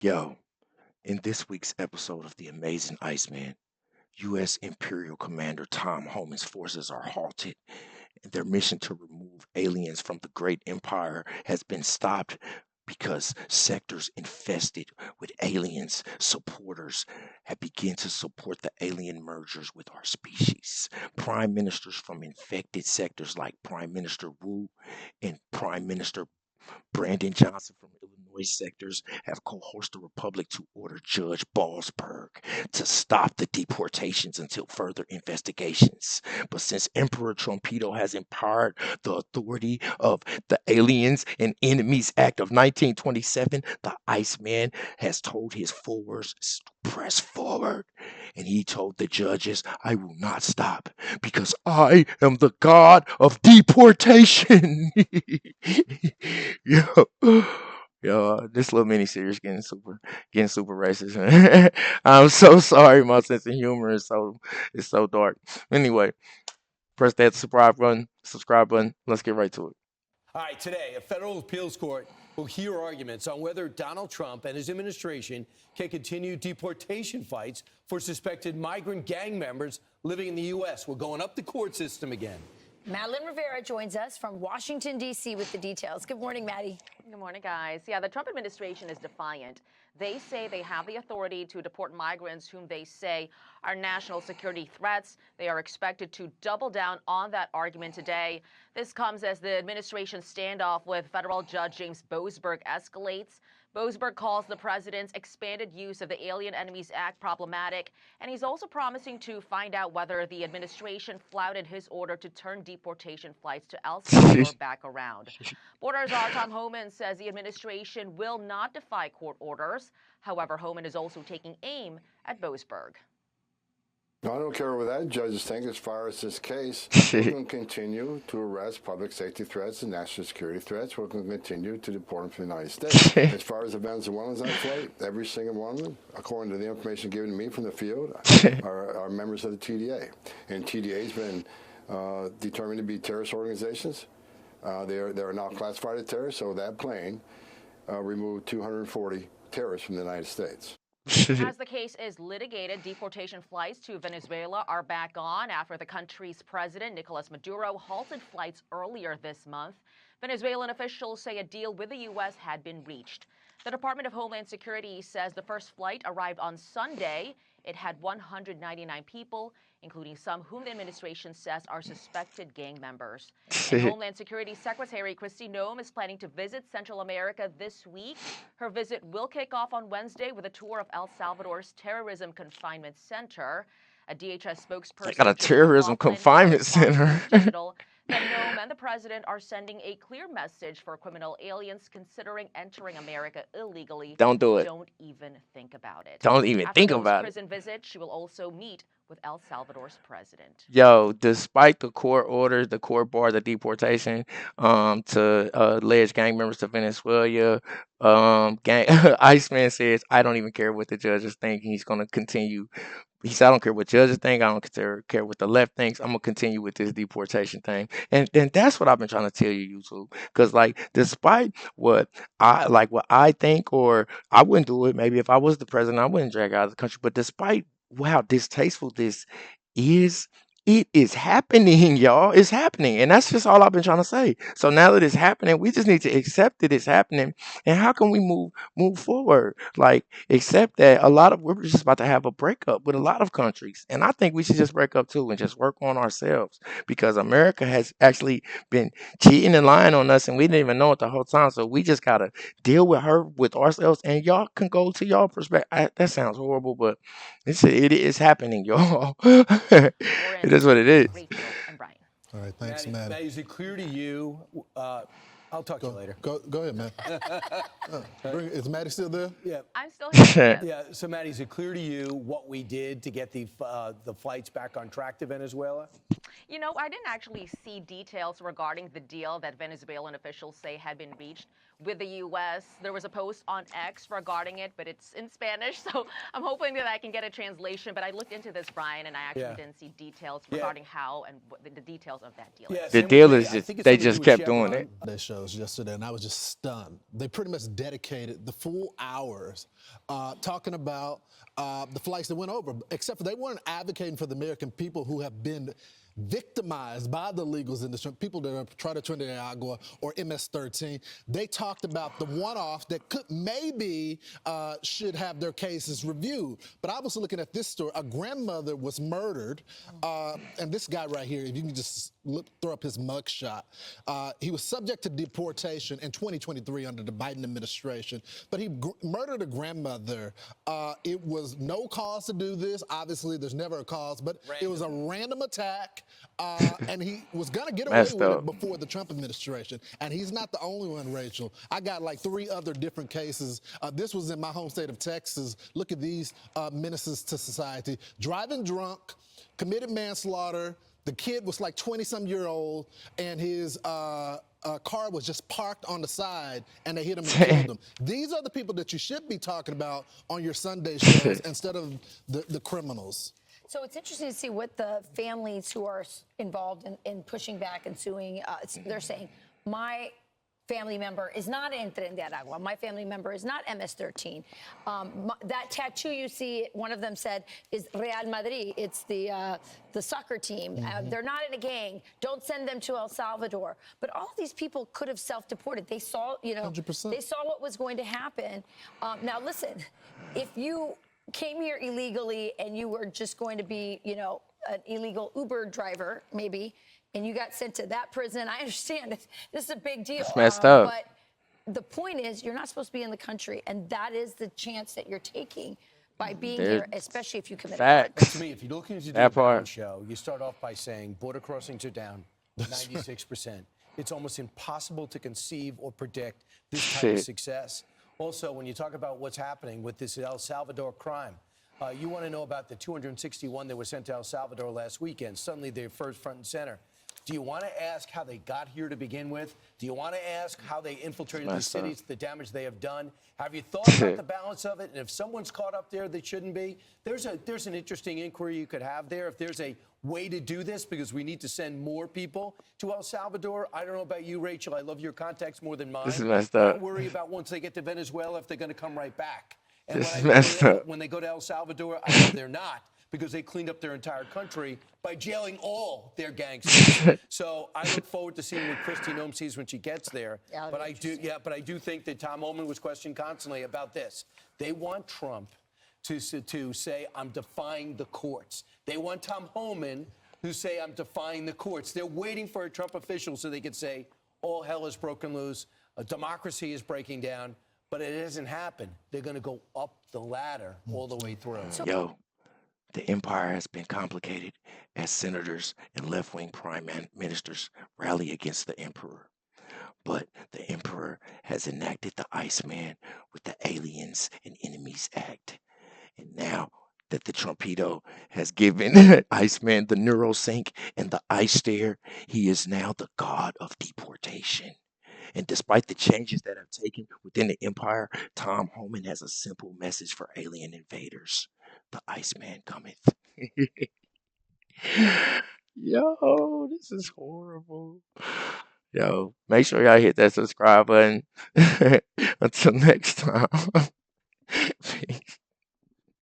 Yo, in this week's episode of The Amazing Iceman, U.S. Imperial Commander Tom Homan's forces are halted, and their mission to remove aliens from the Great Empire has been stopped because sectors infested with aliens supporters have begun to support the alien mergers with our species. Prime ministers from infected sectors like Prime Minister Wu and Prime Minister Brandon Johnson from Illinois sectors have coerced the Republic to order Judge Boasberg to stop the deportations until further investigations. But since Emperor Trumpito has empowered the authority of the Aliens and Enemies Act of 1927, the Iceman has told his followers to press forward. And he told the judges, I will not stop because I am the god of deportation. Yo, yo, this little mini series getting super racist. I'm so sorry, my sense of humor is so dark. Anyway, press that subscribe button. Let's get right to it. All right, today, a federal appeals court will hear arguments on whether Donald Trump and his administration can continue deportation fights for suspected migrant gang members living in the U.S. We're going up the court system again. Madeline Rivera joins us from Washington, D.C. with the details. Good morning, Maddie. Good morning, guys. Yeah, the Trump administration is defiant. They say they have the authority to deport migrants whom they say are national security threats. They are expected to double down on that argument today. This comes as the administration's standoff with federal judge James Boasberg escalates. Boasberg calls the president's expanded use of the Alien Enemies Act problematic, and he's also promising to find out whether the administration flouted his order to turn deportation flights to El Salvador back around. Border Czar Tom Homan says the administration will not defy court orders. However, Homan is also taking aim at Boasberg. No, I don't care what that judges think as far as this case. We're going to continue to arrest public safety threats and national security threats. We're going to continue to deport them from the United States. As far as the Venezuelans on flight, every single one of them, according to the information given to me from the field, are members of the TDA. And TDA has been determined to be terrorist organizations. They are now classified as terrorists, so that plane removed 240 terrorists from the United States. As the case is litigated, deportation flights to Venezuela are back on after the country's president, Nicolas Maduro, halted flights earlier this month. Venezuelan officials say a deal with the U.S. had been reached. The Department of Homeland Security says the first flight arrived on Sunday. It had 199 people, including some whom the administration says are suspected gang members. And Homeland Security Secretary Kristi Noem is planning to visit Central America this week. Her visit will kick off on Wednesday with a tour of El Salvador's Terrorism Confinement Center. A DHS spokesperson They got a terrorism confinement center. That Noem and the president are sending a clear message for criminal aliens considering entering America illegally. Don't do it. Don't even think about it. Don't even think about it. After Noem's prison visit, she will also meet with El Salvador's president. Yo, despite the court orders, the court barred the deportation to alleged gang members to Venezuela. Iceman says, I don't even care what the judges think. He's going to continue. He said, I don't care what judges think. I don't care what the left thinks. I'm going to continue with this deportation thing. And that's what I've been trying to tell you, YouTube. Because, despite what I think, or I wouldn't do it. Maybe if I was the president, I wouldn't drag out of the country. But despite how distasteful this is, it is happening, y'all. It's happening. And that's just all I've been trying to say. So now that it's happening, we just need to accept that it's happening. And how can we move forward? Accept that we're just about to have a breakup with a lot of countries. And I think we should just break up too and just work on ourselves, because America has actually been cheating and lying on us, and we didn't even know it the whole time. So we just got to deal with her, with ourselves, and y'all can go to y'all perspective. That sounds horrible, but it is happening, y'all. It is what it is. Rachel and Brian. All right, thanks, Maddie. Maddie. Is it clear to you? I'll talk to you later. Go ahead, man. Is Maddie still there? Yeah. I'm still here. Yeah. So, Maddie, is it clear to you what we did to get the flights back on track to Venezuela? You know, I didn't actually see details regarding the deal that Venezuelan officials say had been reached with the U.S. There was a post on X regarding it, but it's in Spanish, so I'm hoping that I can get a translation. But I looked into this, Brian, and I actually didn't see details regarding how and the details of that deal. The deal is they just kept doing it. They shows yesterday, and I was just stunned. They pretty much dedicated the full hours talking about the flights that went over, except for they weren't advocating for the American people who have been victimized by the illegals in this, people that are trying to turn their Agua or MS-13. They talked about the one-off that could maybe should have their cases reviewed. But I was looking at this story. A grandmother was murdered, and this guy right here, if you can just throw up his mugshot, he was subject to deportation in 2023 under the Biden administration, but he murdered a grandmother. It was no cause to do this. Obviously, there's never a cause, but it was a random attack. And he was going to get away with it before the Trump administration. And he's not the only one, Rachel. I got like 3 other different cases. This was in my home state of Texas. Look at these menaces to society. Driving drunk, committed manslaughter. The kid was like 20-some-year-old, and his car was just parked on the side, and they hit him and killed him. These are the people that you should be talking about on your Sunday shows instead of the criminals. So it's interesting to see what the families who are involved in pushing back and suing, they're saying, my family member is not en Tren de Aragua. My family member is not MS-13. That tattoo you see, one of them said, is Real Madrid. It's the soccer team. They're not in a gang. Don't send them to El Salvador. But all of these people could have self-deported. They saw, 100%. They saw what was going to happen. Now, listen, if you came here illegally and you were just going to be, an illegal Uber driver, maybe, and you got sent to that prison, I understand this is a big deal. It's messed up. But the point is, you're not supposed to be in the country, and that is the chance that you're taking by being Dude, here, especially if you commit a facts. crime. To me, if you're looking to do That a part. balance show, you start off by saying border crossings are down 96%. It's almost impossible to conceive or predict this type of success. Also, when you talk about what's happening with this El Salvador crime, you want to know about the 261 that were sent to El Salvador last weekend. Suddenly, they're first front and center. Do you want to ask how they got here to begin with? Do you want to ask how they infiltrated the cities, the damage they have done? Have you thought about the balance of it? And if someone's caught up there that shouldn't be, there's an interesting inquiry you could have there. If there's a way to do this, because we need to send more people to El Salvador. I don't know about you, Rachel. I love your contacts more than mine. This is messed up. I don't worry about once they get to Venezuela if they're going to come right back. And This is messed up. when they go to El Salvador, I know they're not, because they cleaned up their entire country by jailing all their gangsters. So I look forward to seeing what Kristi Noem sees when she gets there. But I do think that Tom Homan was questioned constantly about this. They want Trump to say, I'm defying the courts. They want Tom Homan to say, I'm defying the courts. They're waiting for a Trump official so they can say, all hell is broken loose, a democracy is breaking down. But it hasn't happened. They're going to go up the ladder all the way through. Yo, the empire has been complicated as senators and left-wing prime ministers rally against the emperor. But the emperor has enacted the Iceman with the Aliens and Enemies Act. And now that the Trumpito has given Iceman the neurosync and the ice stare, he is now the god of deportation. And despite the changes that have taken within the empire, Tom Homan has a simple message for alien invaders. The Iceman cometh. Yo, this is horrible. Yo, make sure y'all hit that subscribe button. Until next time. Peace.